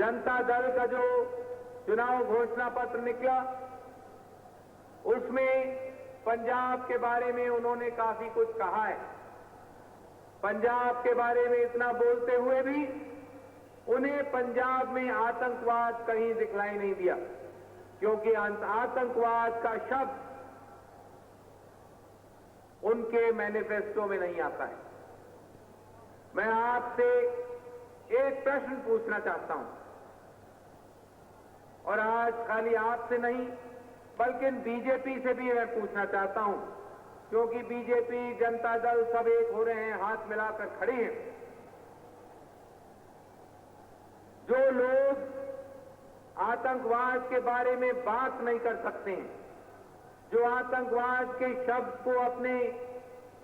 जनता दल का जो चुनाव घोषणा पत्र निकला उसमें पंजाब के बारे में उन्होंने काफी कुछ कहा है। पंजाब के बारे में इतना बोलते हुए भी उन्हें पंजाब में आतंकवाद कहीं दिखलाई नहीं दिया, क्योंकि आतंकवाद का शब्द उनके मैनिफेस्टो में नहीं आता है। मैं आपसे एक प्रश्न पूछना चाहता हूं, और आज खाली आपसे नहीं बल्कि बीजेपी से भी मैं पूछना चाहता हूं, क्योंकि बीजेपी जनता दल सब एक हो रहे हैं, हाथ मिलाकर खड़े हैं। जो लोग आतंकवाद के बारे में बात नहीं कर सकते हैं, जो आतंकवाद के शब्द को अपने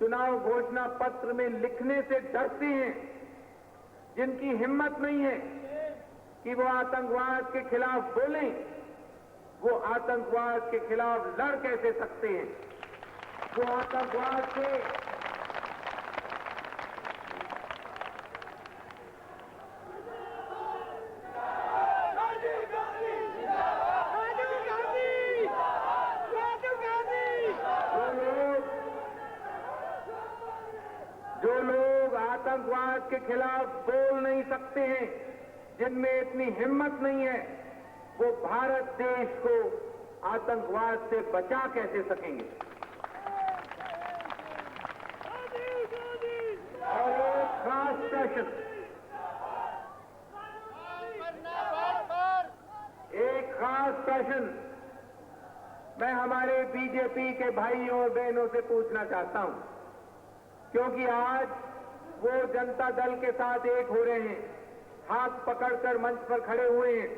चुनाव घोषणा पत्र में लिखने से डरते हैं, जिनकी हिम्मत नहीं है कि वो आतंकवाद के खिलाफ बोलें, वो आतंकवाद के खिलाफ लड़ कैसे सकते हैं? वो आतंकवाद से जो लोग आतंकवाद के खिलाफ बोल नहीं सकते हैं, जिनमें इतनी हिम्मत नहीं है, वो भारत देश को आतंकवाद से बचा कैसे सकेंगे? और एक खास प्रश्न मैं हमारे बीजेपी के भाइयों और बहनों से पूछना चाहता हूं, क्योंकि आज वो जनता दल के साथ एक हो रहे हैं, हाथ पकड़कर मंच पर खड़े हुए हैं।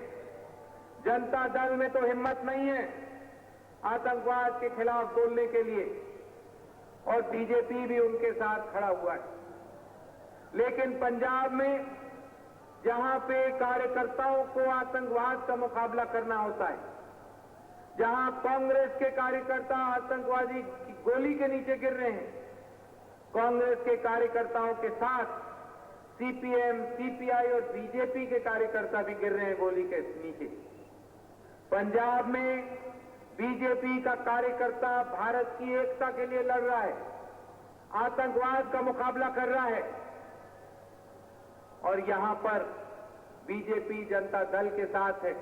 जनता दल में तो हिम्मत नहीं है आतंकवाद के खिलाफ बोलने के लिए, और बीजेपी भी उनके साथ खड़ा हुआ है। लेकिन पंजाब में जहां पे कार्यकर्ताओं को आतंकवाद का मुकाबला करना होता है, जहां कांग्रेस के कार्यकर्ता आतंकवादी की गोली के नीचे गिर रहे हैं, कांग्रेस के कार्यकर्ताओं के साथ सीपीएम, सीपीआई और बीजेपी के कार्यकर्ता भी गिर रहे हैं गोली के नीचे। पंजाब में बीजेपी का कार्यकर्ता भारत की एकता के लिए लड़ रहा है, आतंकवाद का मुकाबला कर रहा है, और यहां पर बीजेपी जनता दल के साथ है,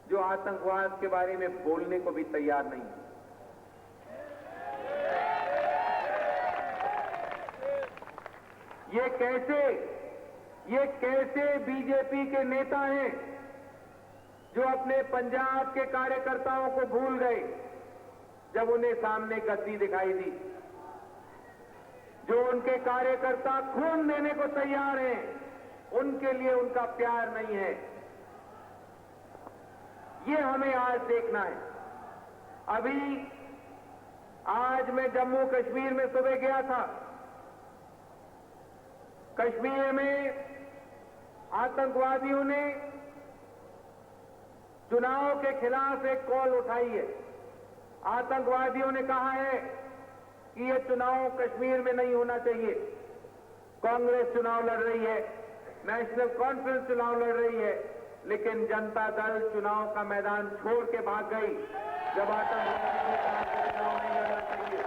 जो आतंकवाद के बारे में बोलने को भी तैयार नहीं है। ये कैसे बीजेपी के नेता हैं जो अपने पंजाब के कार्यकर्ताओं को भूल गए जब उन्हें सामने गद्दी दिखाई दी, जो उनके कार्यकर्ता खून देने को तैयार हैं, उनके लिए उनका प्यार नहीं है। ये हमें आज देखना है। आज मैं जम्मू कश्मीर में सुबह गया था। कश्मीर में आतंकवादियों ने चुनाव के खिलाफ एक कॉल उठाई है। आतंकवादियों ने कहा है कि ये चुनाव कश्मीर में नहीं होना चाहिए। कांग्रेस चुनाव लड़ रही है, नेशनल कॉन्फ्रेंस चुनाव लड़ रही है, लेकिन जनता दल चुनाव का मैदान छोड़ के भाग गई जब आतंकवादियों ने कहा कि चुनाव नहीं लड़ना चाहिए।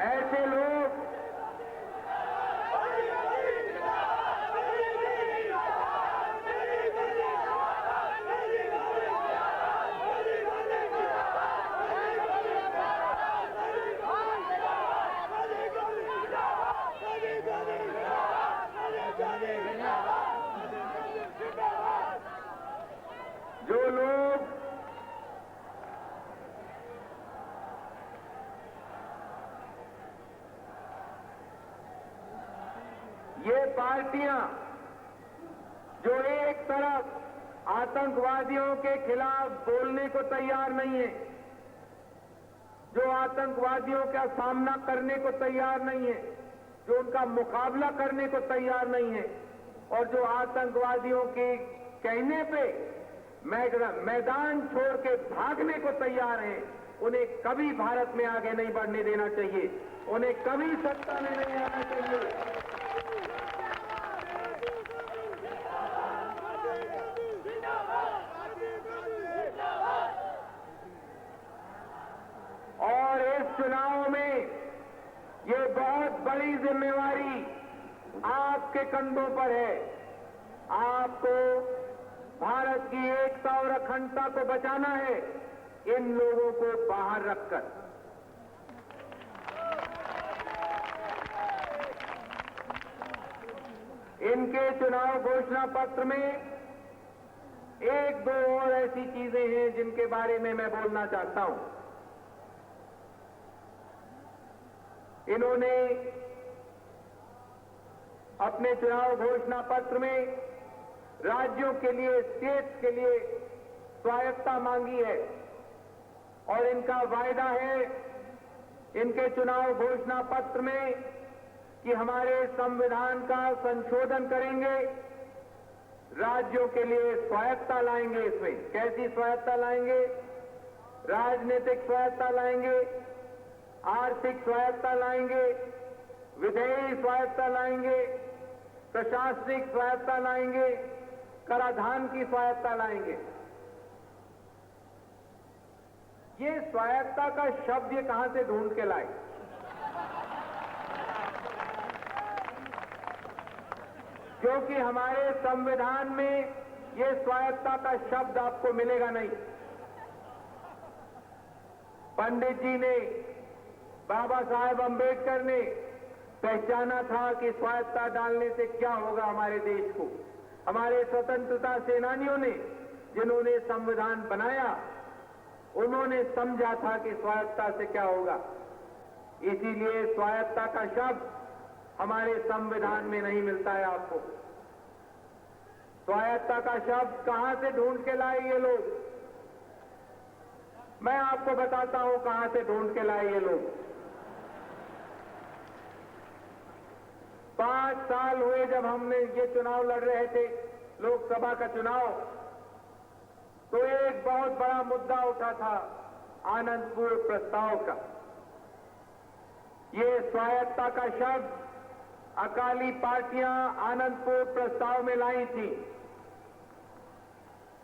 ऐसे लोग ये पार्टियां जो एक तरफ आतंकवादियों के खिलाफ बोलने को तैयार नहीं है, जो आतंकवादियों का सामना करने को तैयार नहीं है, जो उनका मुकाबला करने को तैयार नहीं है, और जो आतंकवादियों के कहने पे मैदान छोड़ के भागने को तैयार हैं, उन्हें कभी भारत में आगे नहीं बढ़ने देना चाहिए, उन्हें कभी सत्ता में नहीं आना चाहिए। और इस चुनाव में ये बहुत बड़ी जिम्मेवारी आपके कंधों पर है। आपको भारत की एकता और अखंडता को बचाना है, इन लोगों को बाहर रखकर। इनके चुनाव घोषणा पत्र में एक दो और ऐसी चीजें हैं जिनके बारे में मैं बोलना चाहता हूं। इन्होंने अपने चुनाव घोषणा पत्र में राज्यों के लिए, स्टेट्स के लिए स्वायत्तता मांगी है और इनका वायदा है इनके चुनाव घोषणा पत्र में कि हमारे संविधान का संशोधन करेंगे, राज्यों के लिए स्वायत्तता लाएंगे। इसमें कैसी स्वायत्तता लाएंगे? राजनीतिक स्वायत्तता लाएंगे, आर्थिक स्वायत्तता लाएंगे, विधेयी स्वायत्तता लाएंगे, प्रशासनिक स्वायत्तता लाएंगे, कराधान की स्वायत्तता लाएंगे। ये स्वायत्तता का शब्द ये कहां से ढूंढ के लाए? क्योंकि हमारे संविधान में ये स्वायत्तता का शब्द आपको मिलेगा नहीं। पंडित जी ने, बाबा साहेब अंबेडकर ने पहचाना था कि स्वायत्तता डालने से क्या होगा हमारे देश को। हमारे स्वतंत्रता सेनानियों ने, जिन्होंने संविधान बनाया, उन्होंने समझा था कि स्वायत्तता से क्या होगा। इसीलिए स्वायत्तता का शब्द हमारे संविधान में नहीं मिलता है आपको। स्वायत्तता का शब्द कहां से ढूंढ के लाए ये लोग? मैं आपको बताता हूं कहां से ढूंढ के लाए ये लोग। 5 साल हुए जब हमने ये चुनाव लड़ रहे थे, लोकसभा का चुनाव, तो एक बहुत बड़ा मुद्दा उठा था आनंदपुर प्रस्ताव का। ये स्वायत्तता का शब्द अकाली पार्टियां आनंदपुर प्रस्ताव में लाई थी।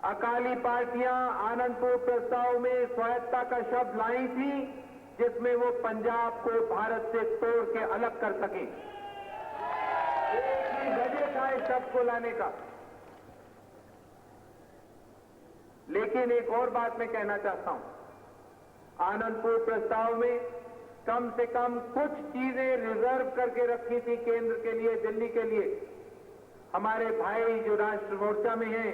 अकाली पार्टियां आनंदपुर प्रस्ताव में स्वायत्तता का शब्द लाई थी, जिसमें वो पंजाब को भारत से तोड़ के अलग कर सके। एक ही वजह था इस शब्द को लाने का। लेकिन एक और बात मैं कहना चाहता हूं। आनंदपुर प्रस्ताव में कम से कम कुछ चीजें रिजर्व करके रखी थी केंद्र के लिए, दिल्ली के लिए। हमारे भाई जो राष्ट्र मोर्चा में हैं,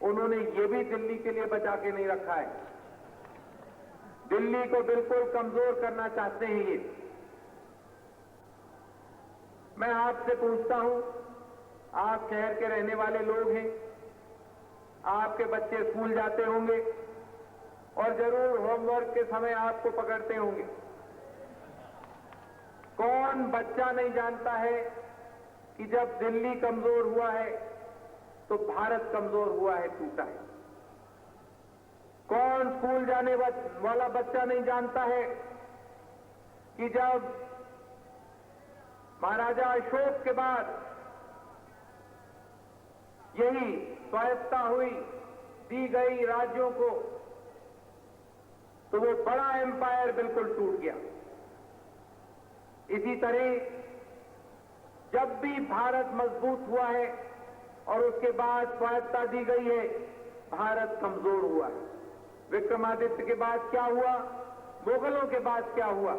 उन्होंने ये भी दिल्ली के लिए बचा के नहीं रखा है। दिल्ली को बिल्कुल कमजोर करना चाहते हैं ये। मैं आपसे पूछता हूं, आप शहर के रहने वाले लोग हैं, आपके बच्चे स्कूल जाते होंगे और जरूर होमवर्क के समय आपको पकड़ते होंगे। कौन बच्चा नहीं जानता है कि जब दिल्ली कमजोर हुआ है तो भारत कमजोर हुआ है, टूटा है। कौन स्कूल जाने वाला बच्चा नहीं जानता है कि जब महाराजा अशोक के बाद यही स्वायत्तता हुई, दी गई राज्यों को, तो वो बड़ा एम्पायर बिल्कुल टूट गया। इसी तरह जब भी भारत मजबूत हुआ है और उसके बाद स्वायत्तता दी गई है, भारत कमजोर हुआ है। विक्रमादित्य के बाद क्या हुआ, मुगलों के बाद क्या हुआ,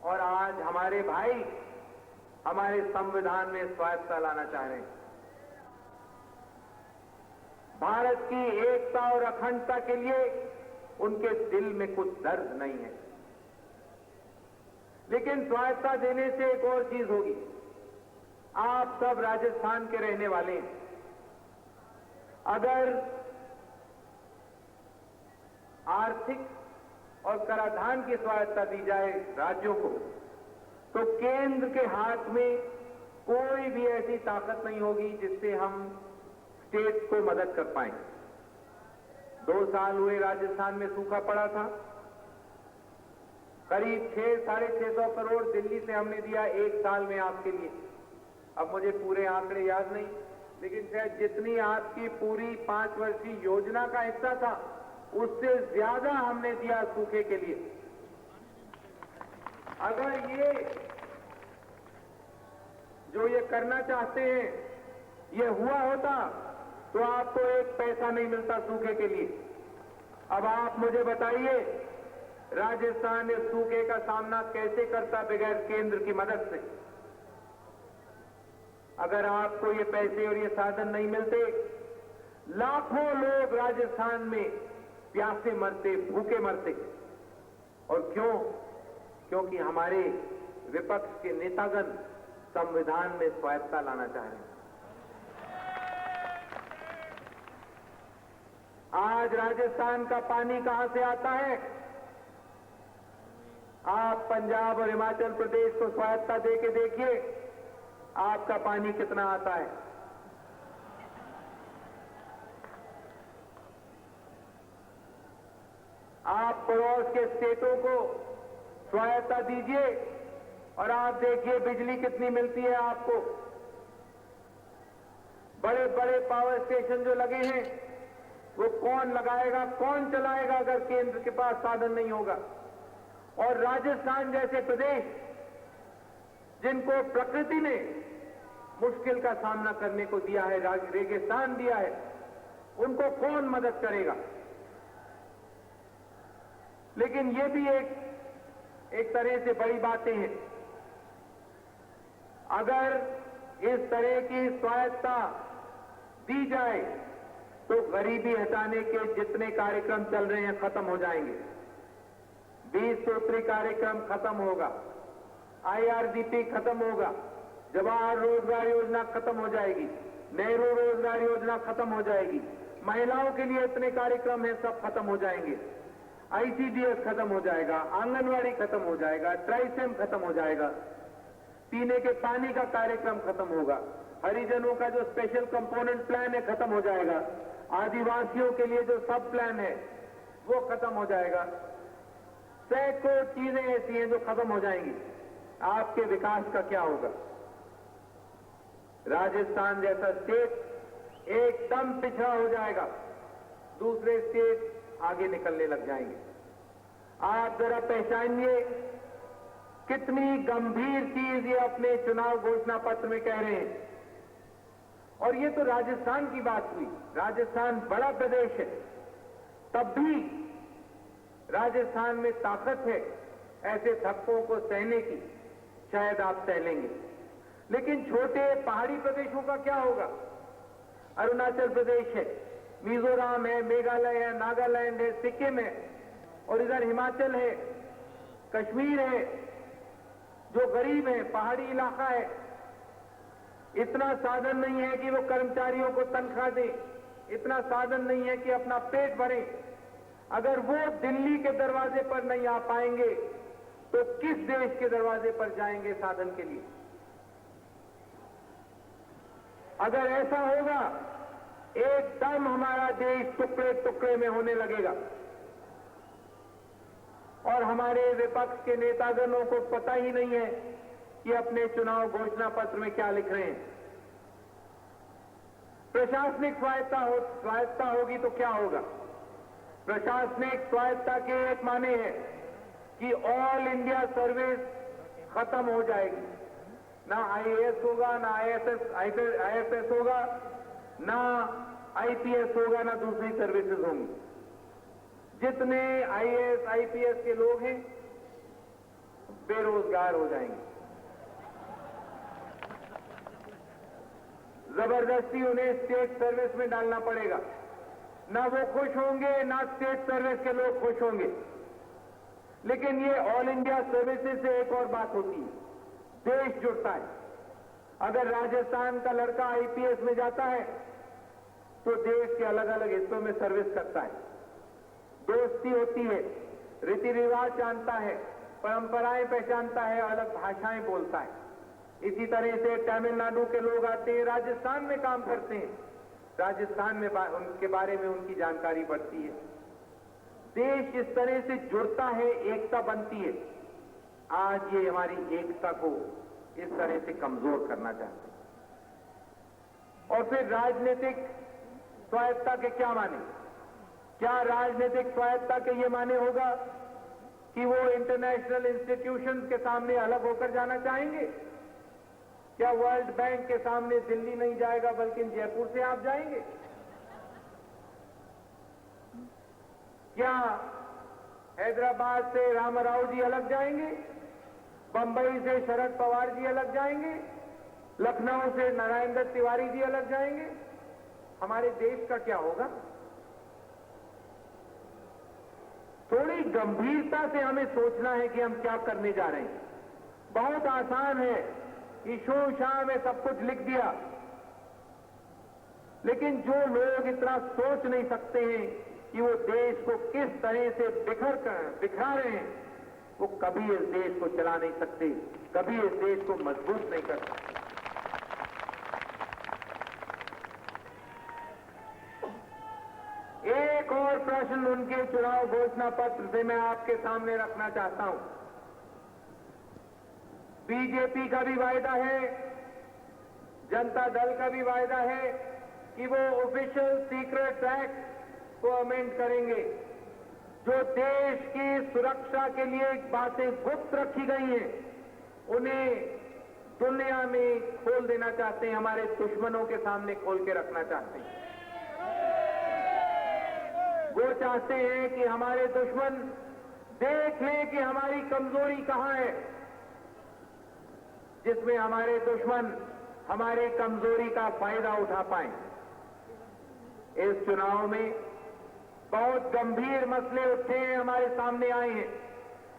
और आज हमारे भाई हमारे संविधान में स्वायत्तता लाना चाह रहे हैं। भारत की एकता और अखंडता के लिए उनके दिल में कुछ दर्द नहीं है। लेकिन स्वायत्तता देने से एक और चीज होगी। आप सब राजस्थान के रहने वाले हैं। अगर आर्थिक और कराधान की स्वायत्तता दी जाए राज्यों को, तो केंद्र के हाथ में कोई भी ऐसी ताकत नहीं होगी जिससे हम स्टेट्स को मदद कर पाएं। 2 साल हुए राजस्थान में सूखा पड़ा था। करीब 600-650 करोड़ दिल्ली से हमने दिया 1 साल में आपके लिए। अब मुझे पूरे आंकड़े याद नहीं, लेकिन शायद जितनी आपकी पूरी 5 वर्षीय योजना का हिस्सा था उससे ज्यादा हमने दिया सूखे के लिए। अगर ये जो ये करना चाहते हैं ये हुआ होता तो आपको 1 पैसा नहीं मिलता सूखे के लिए। अब आप मुझे बताइए, राजस्थान इस सूखे का सामना कैसे करता बगैर केंद्र की मदद से? अगर आपको ये पैसे और ये साधन नहीं मिलते, लाखों लोग राजस्थान में प्यासे मरते, भूखे मरते। और क्यों? क्योंकि हमारे विपक्ष के नेतागण संविधान में स्वायत्तता लाना चाह रहे हैं। आज राजस्थान का पानी कहां से आता है? आप पंजाब और हिमाचल प्रदेश को स्वायत्तता देके देखिए, आपका पानी कितना आता है। आप पड़ोस के स्टेटों को स्वायत्तता दीजिए और आप देखिए बिजली कितनी मिलती है आपको। बड़े बड़े पावर स्टेशन जो लगे हैं वो कौन लगाएगा, कौन चलाएगा अगर केंद्र के पास साधन नहीं होगा? और राजस्थान जैसे प्रदेश जिनको प्रकृति ने मुश्किल का सामना करने को दिया है, रेगिस्तान दिया है, उनको कौन मदद करेगा? लेकिन ये भी एक तरह से बड़ी बातें हैं। अगर इस तरह की स्वायत्तता दी जाए तो गरीबी हटाने के जितने कार्यक्रम चल रहे हैं खत्म हो जाएंगे। 20 सूत्री कार्यक्रम खत्म होगा, IRDP खत्म होगा, जवाहर रोजगार योजना खत्म हो जाएगी, नेहरू रोजगार योजना खत्म हो जाएगी, महिलाओं के लिए इतने कार्यक्रम हैं सब खत्म हो जाएंगे, ICDS खत्म हो जाएगा, आंगनवाड़ी खत्म हो जाएगा, ट्राइसेम खत्म हो जाएगा, पीने के पानी का कार्यक्रम खत्म होगा, हरिजनों का जो स्पेशल कंपोनेंट प्लान है खत्म हो जाएगा, आदिवासियों के लिए जो सब प्लान है वो खत्म हो जाएगा। सैकड़ों चीजें ऐसी हैं जो खत्म हो जाएंगी। आपके विकास का क्या होगा? राजस्थान जैसा स्टेट एकदम पिछड़ा हो जाएगा, दूसरे स्टेट आगे निकलने लग जाएंगे। आप जरा पहचानिए कितनी गंभीर चीज ये अपने चुनाव घोषणा पत्र में कह रहे हैं। और ये तो राजस्थान की बात हुई। राजस्थान बड़ा प्रदेश है, तब भी राजस्थान में ताकत है ऐसे धक्कों को सहने की। शायद आप सह लेंगे, लेकिन छोटे पहाड़ी प्रदेशों का क्या होगा? अरुणाचल प्रदेश है, मिजोरम है, मेघालय है, नागालैंड है, सिक्किम है, और इधर हिमाचल है, कश्मीर है, जो गरीब है, पहाड़ी इलाका है। इतना साधन नहीं है कि वो कर्मचारियों को तनख्वाह दें, इतना साधन नहीं है कि अपना पेट भरें। अगर वो दिल्ली के दरवाजे पर नहीं आ पाएंगे तो किस देश के दरवाजे पर जाएंगे साधन के लिए? अगर ऐसा होगा एकदम हमारा देश टुकड़े टुकड़े में होने लगेगा। और हमारे विपक्ष के नेतागणों को पता ही नहीं है कि अपने चुनाव घोषणा पत्र में क्या लिख रहे हैं। प्रशासनिक स्वायत्तता होगी तो क्या होगा? प्रशासनिक स्वायत्तता के एक माने हैं कि ऑल इंडिया सर्विस खत्म हो जाएगी। ना IAS होगा, ना IFS होगा, ना IPS होगा, ना दूसरी सर्विसेज होंगी। जितने IAS, IPS के लोग हैं बेरोजगार हो जाएंगे। जबरदस्ती उन्हें स्टेट सर्विस में डालना पड़ेगा। ना वो खुश होंगे, ना स्टेट सर्विस के लोग खुश होंगे। लेकिन ये ऑल इंडिया सर्विसेज से एक और बात होती है, देश जुड़ता है। अगर राजस्थान का लड़का IPS में जाता है तो देश के अलग अलग हिस्सों में सर्विस करता है, दोस्ती होती है, रीति रिवाज जानता है, परंपराएं पहचानता है, अलग भाषाएं बोलता है। इसी तरह से तमिलनाडु के लोग आते हैं, राजस्थान में काम करते हैं, राजस्थान में उनके बारे में उनकी जानकारी बढ़ती है। देश इस तरह से जुड़ता है, एकता बनती है। आज ये हमारी एकता को इस तरह से कमजोर करना चाहते हैं। और फिर राजनीतिक स्वायत्ता के क्या माने? क्या राजनीतिक स्वायत्ता के ये माने होगा कि वो इंटरनेशनल इंस्टीट्यूशंस के सामने अलग होकर जाना चाहेंगे? क्या वर्ल्ड बैंक के सामने दिल्ली नहीं जाएगा बल्कि जयपुर से आप जाएंगे? क्या हैदराबाद से रामाराव जी अलग जाएंगे? बंबई से शरद पवार जी अलग जाएंगे? लखनऊ से नारायण दत्त तिवारी जी अलग जाएंगे? हमारे देश का क्या होगा? थोड़ी गंभीरता से हमें सोचना है कि हम क्या करने जा रहे हैं। बहुत आसान है कि शो शाह में सब कुछ लिख दिया, लेकिन जो लोग इतना सोच नहीं सकते हैं कि वो देश को किस तरह से बिखरा रहे हैं, वो कभी इस देश को चला नहीं सकते, कभी इस देश को मजबूत नहीं कर सकते। एक और प्रश्न उनके चुनाव घोषणा पत्र से मैं आपके सामने रखना चाहता हूं। बीजेपी का भी वायदा है, जनता दल का भी वायदा है कि वो ऑफिशियल सीक्रेट एक्ट को अमेंड करेंगे। जो देश की सुरक्षा के लिए बातें गुप्त रखी गई हैं, उन्हें दुनिया में खोल देना चाहते हैं, हमारे दुश्मनों के सामने खोल के रखना चाहते हैं। वो चाहते हैं कि हमारे दुश्मन देख लें कि हमारी कमजोरी कहां है, जिसमें हमारे दुश्मन हमारी कमजोरी का फायदा उठा पाएं। इस चुनाव में बहुत गंभीर मसले उठे हैं, हमारे सामने आए हैं।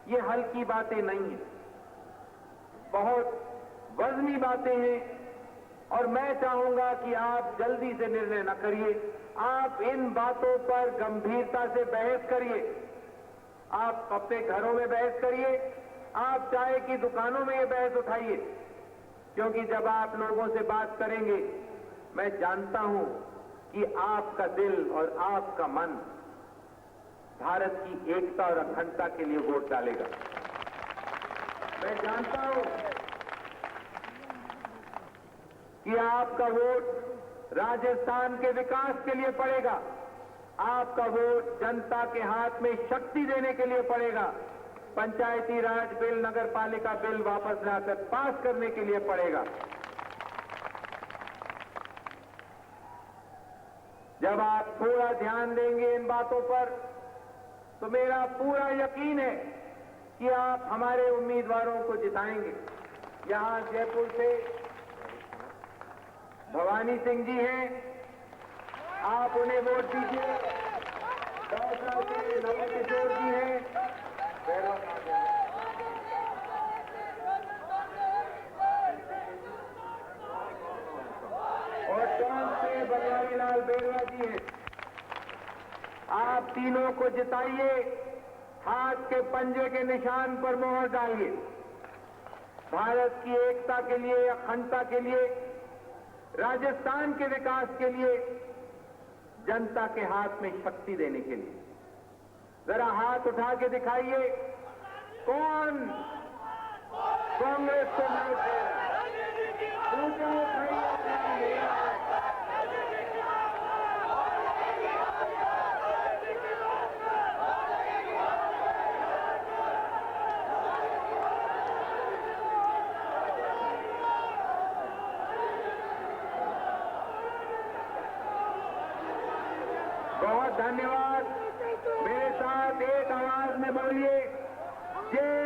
ये हल्की बातें नहीं हैं, बहुत वजनी बातें हैं। और मैं चाहूंगा कि आप जल्दी से निर्णय न करिए, आप इन बातों पर गंभीरता से बहस करिए। आप अपने घरों में बहस करिए, आप चाय की दुकानों में ये बहस उठाइए, क्योंकि जब आप लोगों से बात करेंगे, मैं जानता हूं कि आपका दिल और आपका मन भारत की एकता और अखंडता के लिए वोट डालेगा। मैं जानता हूं कि आपका वोट राजस्थान के विकास के लिए पड़ेगा, आपका वोट जनता के हाथ में शक्ति देने के लिए पड़ेगा, पंचायती राज बिल, नगर पालिका बिल वापस लाकर पास करने के लिए पड़ेगा। जब आप थोड़ा ध्यान देंगे इन बातों पर, तो मेरा पूरा यकीन है कि आप हमारे उम्मीदवारों को जिताएंगे। यहां जयपुर से भवानी सिंह जी हैं, आप उन्हें वोट दीजिए। दौसा से नवकिशोर जी हैं, और टोंक से बनवारी लाल बेरवा जी हैं। आप तीनों को जिताइए, हाथ के पंजे के निशान पर मोहर डालिए। भारत की एकता के लिए, अखंडता के लिए, राजस्थान के विकास के लिए, जनता के हाथ में शक्ति देने के लिए। जरा हाथ उठा के दिखाइए, कौन कांग्रेस को वोट दे रहा है? बहुत धन्यवाद। मेरे साथ एक आवाज में बोलिए, जय